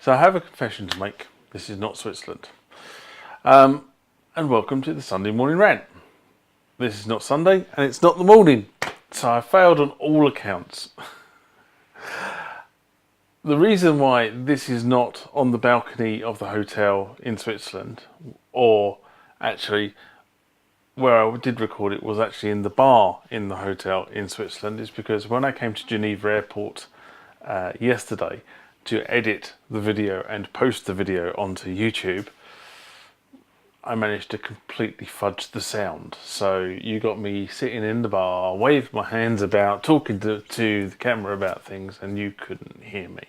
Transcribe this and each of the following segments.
So I have a confession to make. This is not Switzerland. And welcome to the Sunday morning rant. This is not Sunday and it's not the morning. So I failed on all accounts. The reason why this is not on the balcony of the hotel in Switzerland, or actually where I did record it was actually in the bar in the hotel in Switzerland, is because when I came to Geneva Airport yesterday to edit the video and post the video onto YouTube, I managed to completely fudge the sound. So you got me sitting in the bar, waving my hands about, talking to the camera about things, and you couldn't hear me.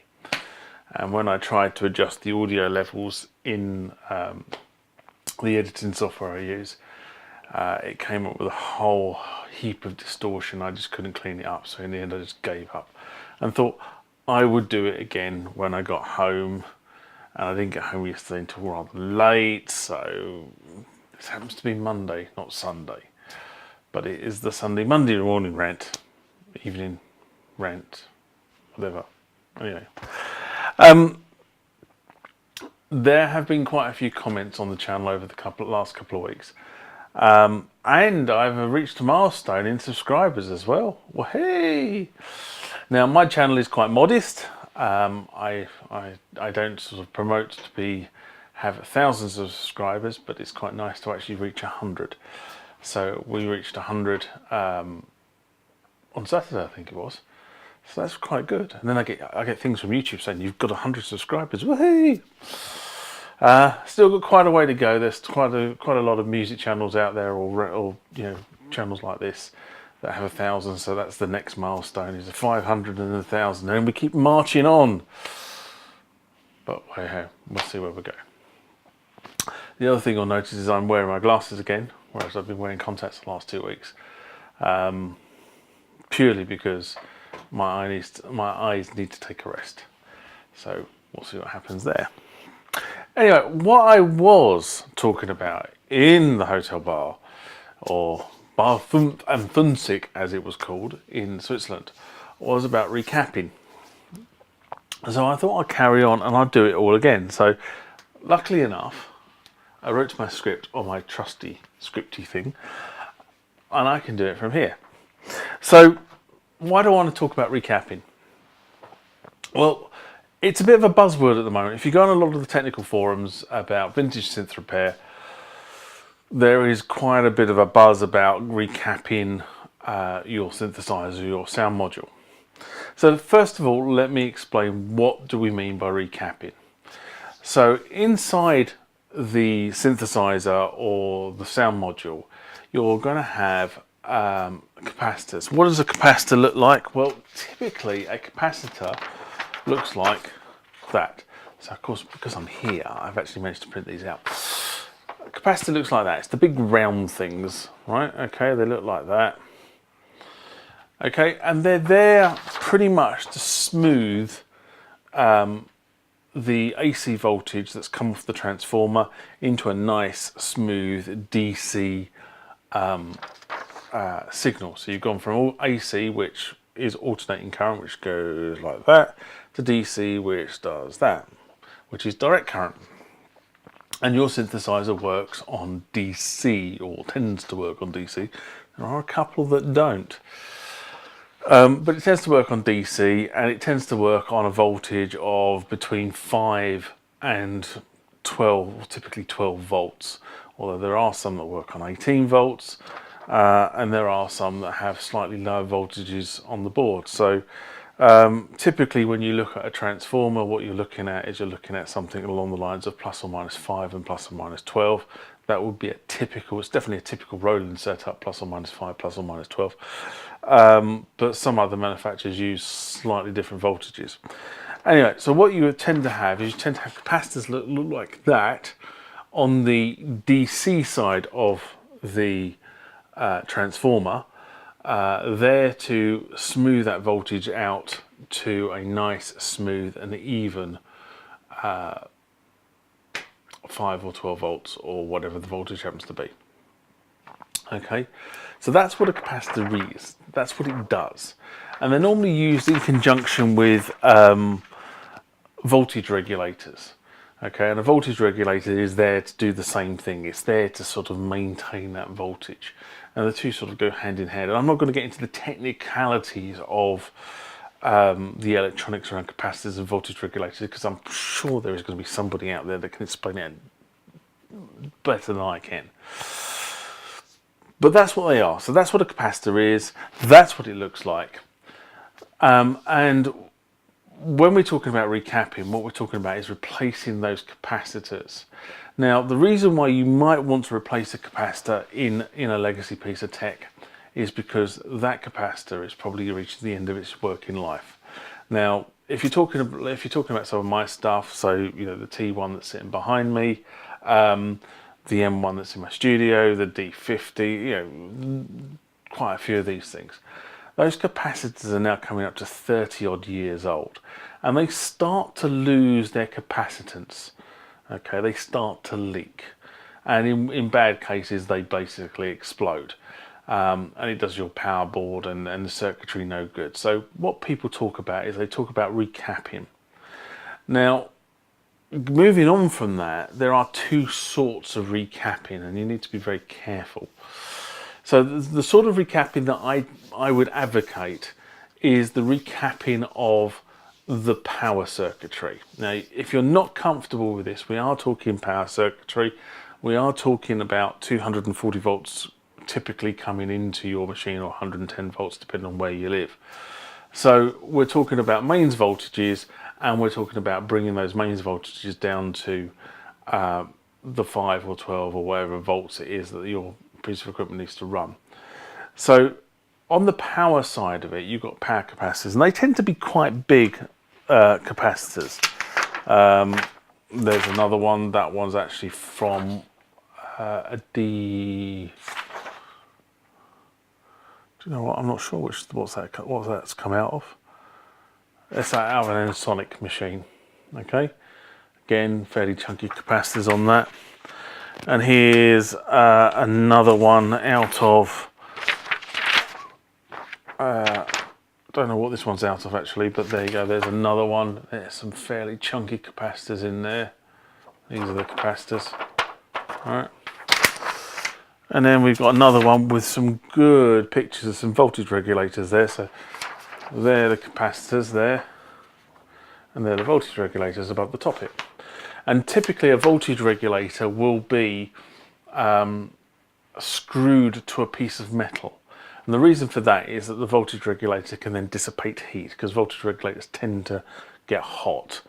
And when I tried to adjust the audio levels in the editing software I use, it came up with a whole heap of distortion. I just couldn't clean it up. So in the end I just gave up and thought I would do it again when I got home. And I didn't get home yesterday until rather late, so this happens to be Monday, not Sunday. But it is the Monday morning rant, evening rant, whatever. Anyway, there have been quite a few comments on the channel over the last couple of weeks. And I've reached a milestone in subscribers as well. Well, hey! Now my channel is quite modest. I don't sort of promote to have thousands of subscribers, but it's quite nice to actually reach 100. So we reached 100 on Saturday, I think it was. So that's quite good. And then I get things from YouTube saying you've got 100 subscribers. Woohoo! Still got quite a way to go. There's quite a lot of music channels out there, or channels like this that have 1,000. So that's the next milestone, is 500 and 1,000, and we keep marching on. But hey, we'll see where we go. The other thing you'll notice is I'm wearing my glasses again, whereas I've been wearing contacts the last 2 weeks, purely because my eyes need to take a rest. So we'll see what happens there. Anyway, what I was talking about in the hotel bar, or Bar and Funzig as it was called in Switzerland, was about recapping. So I thought I'd carry on and I'd do it all again. So luckily enough, I wrote my script on my trusty scripty thing, and I can do it from here. So why do I want to talk about recapping? Well, it's a bit of a buzzword at the moment. If you go on a lot of the technical forums about vintage synth repair, there is quite a bit of a buzz about recapping your synthesizer, your sound module. So first of all, let me explain what do we mean by recapping. So inside the synthesizer or the sound module, you're going to have capacitors. What does a capacitor look like? Well, typically a capacitor looks like that. So of course, because I'm here, I've actually managed to print these out. A capacitor looks like that. It's the big round things, right? Okay, they look like that. Okay, and they're there pretty much to smooth the AC voltage that's come off the transformer into a nice smooth DC signal. So you've gone from all AC, which is alternating current, which goes like that, to DC, which does that, which is direct current. And your synthesizer works on DC, or tends to work on DC. There are a couple that don't. But it tends to work on DC, and it tends to work on a voltage of between 5 and 12, typically 12 volts. Although there are some that work on 18 volts, and there are some that have slightly lower voltages on the board. So typically when you look at a transformer, what you're looking at is something along the lines of plus or minus 5 and plus or minus 12. That would be it's definitely a typical Roland setup, plus or minus 5, plus or minus 12. But some other manufacturers use slightly different voltages. Anyway, so what you tend to have is capacitors look like that on the DC side of the transformer, there to smooth that voltage out to a nice, smooth and even 5 or 12 volts, or whatever the voltage happens to be. Okay, so that's what a capacitor is. That's what it does. And they're normally used in conjunction with voltage regulators. Okay, and a voltage regulator is there to do the same thing. It's there to sort of maintain that voltage. And the two sort of go hand in hand. And I'm not going to get into the technicalities of the electronics around capacitors and voltage regulators, because I'm sure there is going to be somebody out there that can explain it better than I can. But that's what they are. So that's what a capacitor is. That's what it looks like. And when we're talking about recapping, what we're talking about is replacing those capacitors. Now, the reason why you might want to replace a capacitor in a legacy piece of tech is because that capacitor is probably reaching the end of its working life. Now, if you're talking about some of my stuff, so you know the T1 that's sitting behind me, the M1 that's in my studio, the D50, you know, quite a few of these things. Those capacitors are now coming up to 30 odd years old, and they start to lose their capacitance. Okay, they start to leak, and in bad cases they basically explode, and it does your power board and the circuitry no good. So what people talk about is they talk about recapping. Now, moving on from that, there are two sorts of recapping, and you need to be very careful. So the sort of recapping that I would advocate is the recapping of the power circuitry. Now, if you're not comfortable with this, we are talking power circuitry. We are talking about 240 volts typically coming into your machine, or 110 volts depending on where you live. So we're talking about mains voltages, and we're talking about bringing those mains voltages down to the 5 or 12 or whatever volts it is that your piece of equipment needs to run. So on the power side of it, you've got power capacitors, and they tend to be quite big capacitors. There's another one. That one's actually from a D. Do you know what? I'm not sure what that's come out of. It's out of an Ensoniq machine. Okay, again, fairly chunky capacitors on that. And here's another one out of, don't know what this one's out of actually, but there you go, there's another one. There's some fairly chunky capacitors in there. These are the capacitors. All right. And then we've got another one with some good pictures of some voltage regulators there. So they're the capacitors there, and they're the voltage regulators above the top here. And typically a voltage regulator will be screwed to a piece of metal. And the reason for that is that the voltage regulator can then dissipate heat, because voltage regulators tend to get hot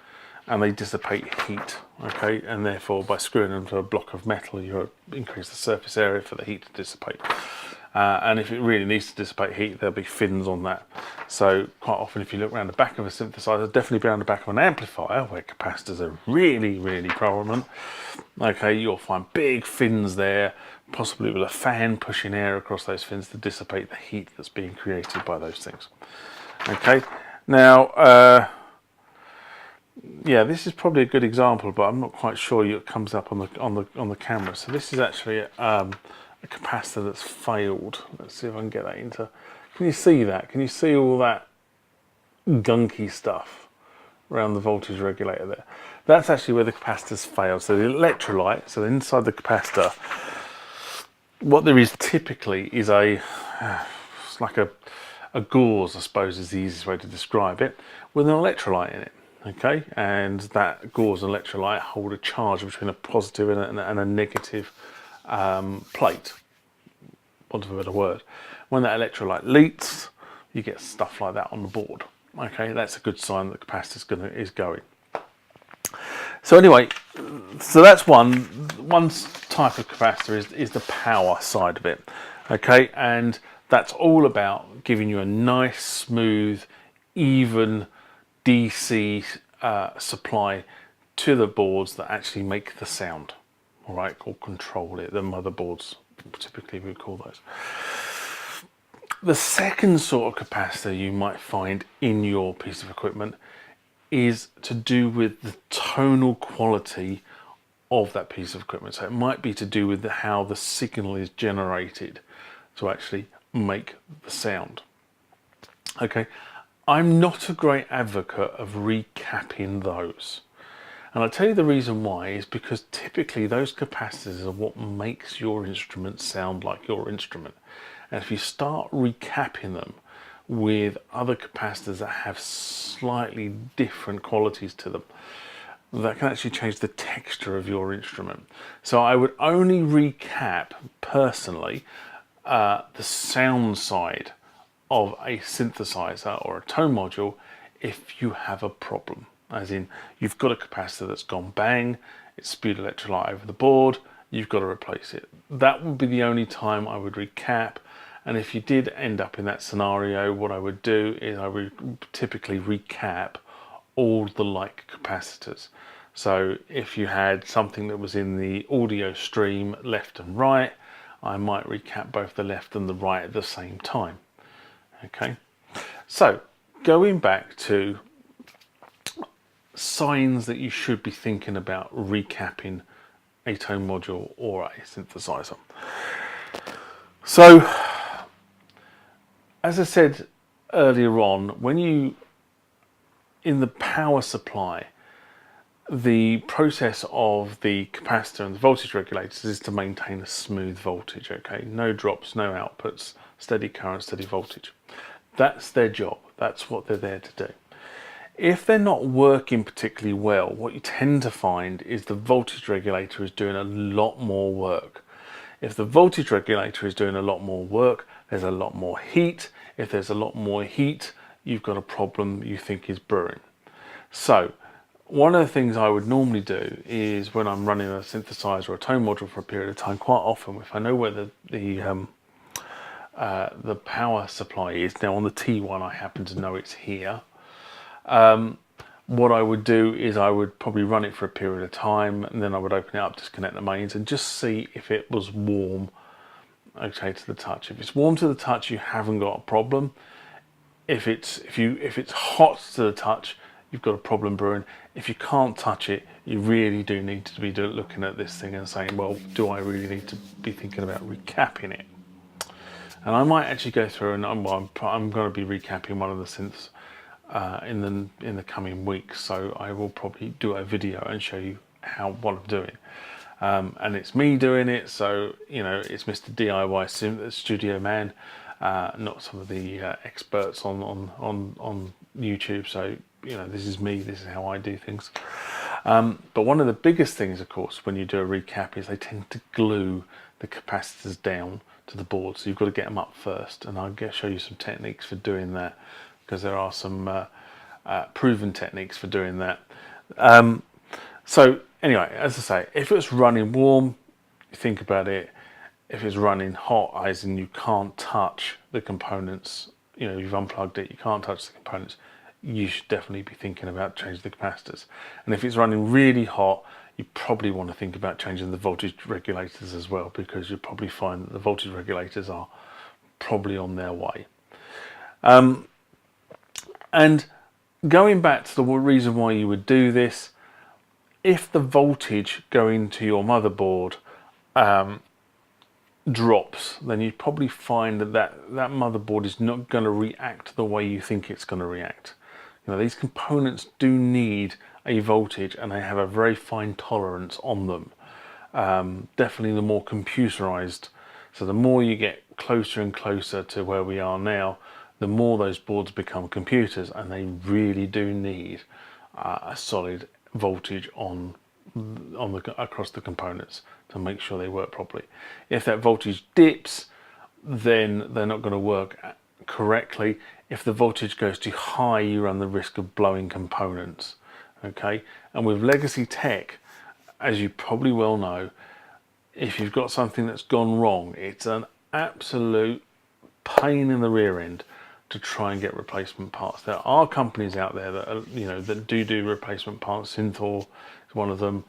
and they dissipate heat. Okay, and therefore by screwing them to a block of metal, you increase the surface area for the heat to dissipate. And if it really needs to dissipate heat, there'll be fins on that. So quite often, if you look around the back of a synthesizer, definitely around the back of an amplifier, where capacitors are really, really prominent, okay, you'll find big fins there, possibly with a fan pushing air across those fins to dissipate the heat that's being created by those things. Okay, now, yeah, this is probably a good example, but I'm not quite sure it comes up on the camera. So this is actually a capacitor that's failed. Let's see if I can get that into. Can you see that? Can you see all that gunky stuff around the voltage regulator there? That's actually where the capacitors failed. So the electrolyte, so inside the capacitor, what there is typically is it's like a gauze, I suppose is the easiest way to describe it, with an electrolyte in it. Okay, and that gauze and electrolyte hold a charge between a positive and a negative plate, want of a better word. When that electrolyte leaks, you get stuff like that on the board. Okay, that's a good sign that the capacitor is going. So anyway, so that's one type of capacitor is the power side of it. Okay, and that's all about giving you a nice, smooth, even DC supply to the boards that actually make the sound. All right, or control it. The motherboards, typically we call those. The second sort of capacitor you might find in your piece of equipment is to do with the tonal quality of that piece of equipment. So it might be to do with how the signal is generated to actually make the sound. Okay, I'm not a great advocate of recapping those. And I'll tell you the reason why is because typically those capacitors are what makes your instrument sound like your instrument. And if you start recapping them with other capacitors that have slightly different qualities to them, that can actually change the texture of your instrument. So I would only recap, personally, the sound side of a synthesizer or a tone module if you have a problem. As in, you've got a capacitor that's gone bang, it's spewed electrolyte over the board, you've got to replace it. That would be the only time I would recap. And if you did end up in that scenario, what I would do is I would typically recap all the like capacitors. So if you had something that was in the audio stream left and right, I might recap both the left and the right at the same time. Okay, so going back to signs that you should be thinking about recapping a tone module or a synthesizer. So, as I said earlier on, when you, in the power supply, the process of the capacitor and the voltage regulators is to maintain a smooth voltage, okay? No drops, no outputs, steady current, steady voltage. That's their job. That's what they're there to do. If they're not working particularly well, what you tend to find is the voltage regulator is doing a lot more work. If the voltage regulator is doing a lot more work, there's a lot more heat. If there's a lot more heat, you've got a problem you think is brewing. So, one of the things I would normally do is when I'm running a synthesizer or a tone module for a period of time, quite often, if I know where the power supply is, now on the T1 I happen to know it's here, what I would do is I would probably run it for a period of time, and then I would open it up, disconnect the mains, and just see if it was warm, okay, to the touch. If it's warm to the touch, you haven't got a problem. If it's hot to the touch, you've got a problem brewing. If you can't touch it, you really do need to be looking at this thing and saying, well, do I really need to be thinking about recapping it? And I might actually go through and I'm going to be recapping one of the synths in the coming weeks. So I will probably do a video and show you what I'm doing. And it's me doing it, so you know it's Mr. DIY Synth Studio Man, not some of the experts on YouTube. So you know, this is me, this is how I do things. But one of the biggest things, of course, when you do a recap is they tend to glue the capacitors down to the board. So you've got to get them up first. And I'll show you some techniques for doing that, because there are some proven techniques for doing that. So anyway, as I say, if it's running warm, you think about it. If it's running hot, as in you can't touch the components, you know, you've unplugged it, you can't touch the components, you should definitely be thinking about changing the capacitors. And if it's running really hot, you probably want to think about changing the voltage regulators as well, because you'll probably find that the voltage regulators are probably on their way. And going back to the reason why you would do this, if the voltage going to your motherboard drops, then you probably find that motherboard is not going to react the way you think it's going to react. You know, these components do need a voltage, and they have a very fine tolerance on them. Definitely the more computerized, so the more you get closer and closer to where we are now, the more those boards become computers, and they really do need a solid voltage across the components to make sure they work properly. If that voltage dips, then they're not going to work correctly. If the voltage goes too high, you run the risk of blowing components. Okay, and with legacy tech, as you probably well know, if you've got something that's gone wrong, it's an absolute pain in the rear end to try and get replacement parts. There are companies out there that are, you know, that do replacement parts. Synth is one of them,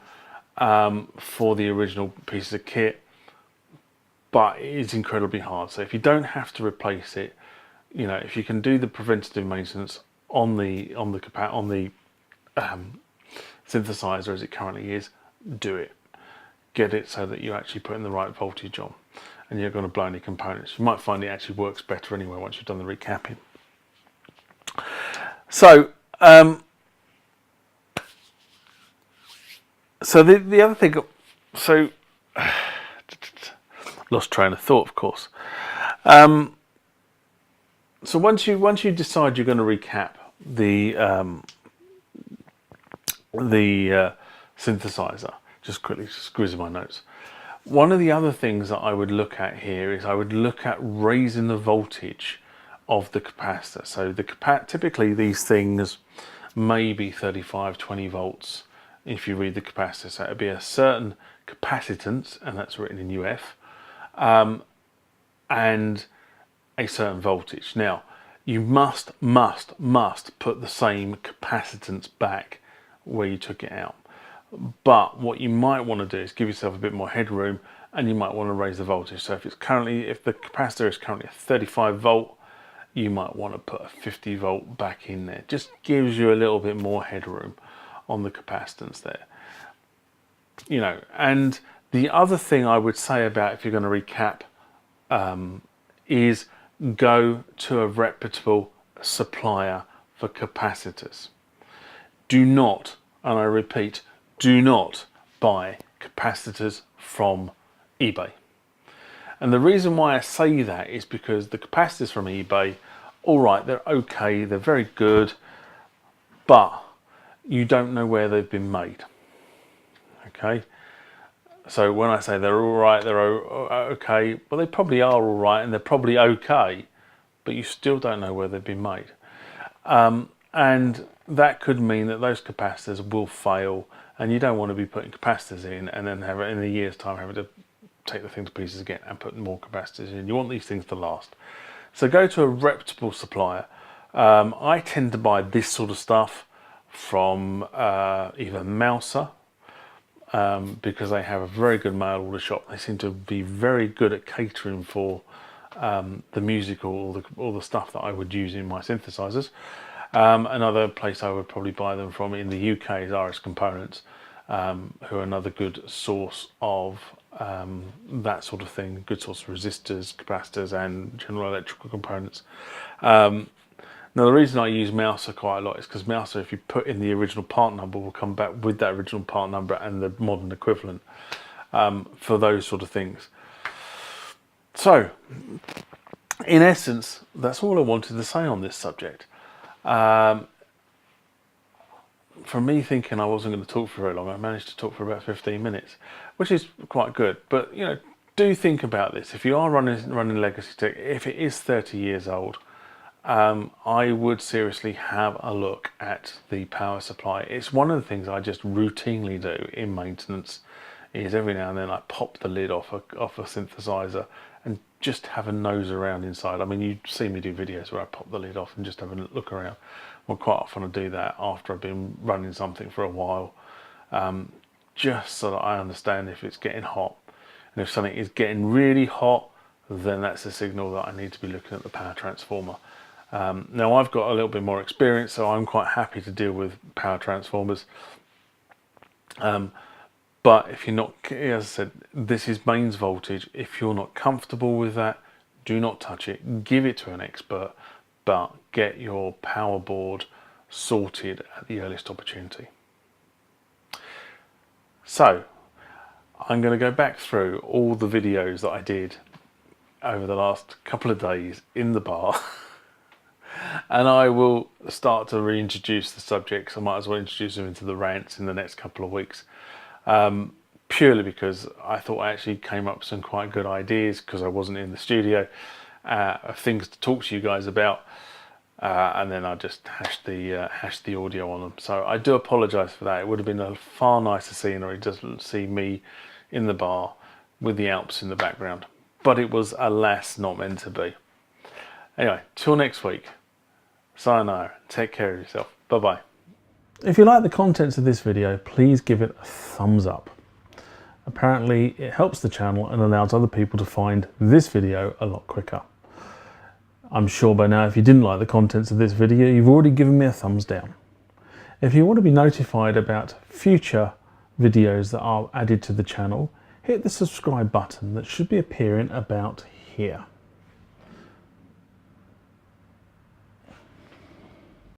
for the original pieces of kit, but it is incredibly hard. So if you don't have to replace it, you know, if you can do the preventative maintenance on the synthesizer as it currently is, do it. Get it so that you're actually putting the right voltage on, and you're going to blow any components. You might find it actually works better anyway once you've done the recapping. So, so the other thing, so lost train of thought, of course. So once you decide you're going to recap the synthesizer, just quickly squeezing my notes. One of the other things that I would look at here is I would look at raising the voltage of the capacitor. So typically these things may be 35, 20 volts if you read the capacitor. So it would be a certain capacitance, and that's written in UF, and a certain voltage. Now, you must put the same capacitance back where you took it out. But what you might want to do is give yourself a bit more headroom, and you might want to raise the voltage. So if the capacitor is currently a 35 volt, you might want to put a 50 volt back in there. Just gives you a little bit more headroom on the capacitance there. You know, and the other thing I would say about if you're going to recap is go to a reputable supplier for capacitors. Do not, and I repeat, do not buy capacitors from eBay. And the reason why I say that is because the capacitors from eBay, all right, they're okay, they're very good, but you don't know where they've been made. Okay? So when I say they're all right, they're okay, well, they probably are all right and they're probably okay, but you still don't know where they've been made. And that could mean that those capacitors will fail, and you don't want to be putting capacitors in and then have it in a year's time having to take the thing to pieces again and put more capacitors in. You want these things to last. So go to a reputable supplier. I tend to buy this sort of stuff from either Mouser, because they have a very good mail order shop. They seem to be very good at catering for the musical, all the stuff that I would use in my synthesizers. Another place I would probably buy them from in the UK is RS Components, who are another good source of that sort of thing, good source of resistors, capacitors and general electrical components. Now the reason I use Mouser quite a lot is because Mouser, if you put in the original part number, will come back with that original part number and the modern equivalent for those sort of things. So, in essence, that's all I wanted to say on this subject. From me thinking I wasn't going to talk for very long, I managed to talk for about 15 minutes, which is quite good. But, you know, do think about this. If you are running legacy tech, if it is 30 years old, I would seriously have a look at the power supply. It's one of the things I just routinely do in maintenance, is every now and then I pop the lid off a synthesizer and just have a nose around inside. I mean, you see me do videos where I pop the lid off and just have a look around. Well, quite often I do that after I've been running something for a while, just so that I understand if it's getting hot. And if something is getting really hot, then that's a signal that I need to be looking at the power transformer. Now I've got a little bit more experience, so I'm quite happy to deal with power transformers. But if you're not, as I said, this is mains voltage. If you're not comfortable with that, do not touch it. Give it to an expert, but get your power board sorted at the earliest opportunity. So I'm going to go back through all the videos that I did over the last couple of days in the bar. And I will start to reintroduce the subjects. I might as well introduce them into the rants in the next couple of weeks. Purely because I thought I actually came up with some quite good ideas, because I wasn't in the studio, of things to talk to you guys about, and then I just hashed the audio on them. So I do apologise for that. It would have been a far nicer scenery just to see me in the bar with the Alps in the background, but it was, alas, not meant to be. Anyway, till next week. Sayonara. Take care of yourself. Bye bye. If you like the contents of this video, please give it a thumbs up. Apparently it helps the channel and allows other people to find this video a lot quicker. I'm sure by now, if you didn't like the contents of this video, you've already given me a thumbs down. If you want to be notified about future videos that are added to the channel, hit the subscribe button that should be appearing about here.